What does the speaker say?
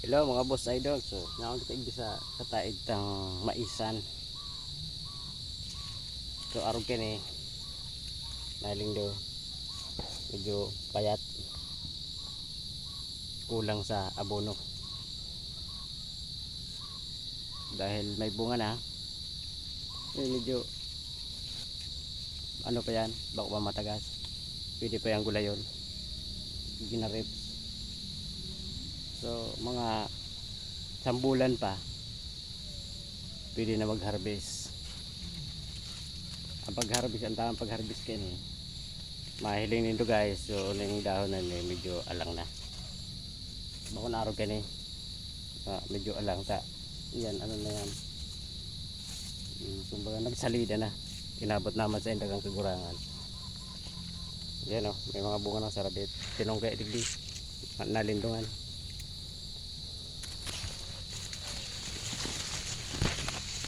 Hello mga boss idol. So, naon kita sa kataid tang maisan. So, arog kini naling do medyo payat, kulang sa abono. Dahil may bunga na, medyo ano pa yan, bako pa matagas. Pwede pa yung gulayon. Ginarip. So, mga sambulan pa pwede na mag-harvest. Ang pag-harvest, ang tamang pag-harvest kini mahiling nito guys. So yung dahon na medyo alang na bako na arog kini medyo alang ta yan ano na yan, kumbaga nagsalida na, inabot naman sa indagang kagurangan. Yan o, may mga bunga ng sarabit tinonggay digdi nalindungan.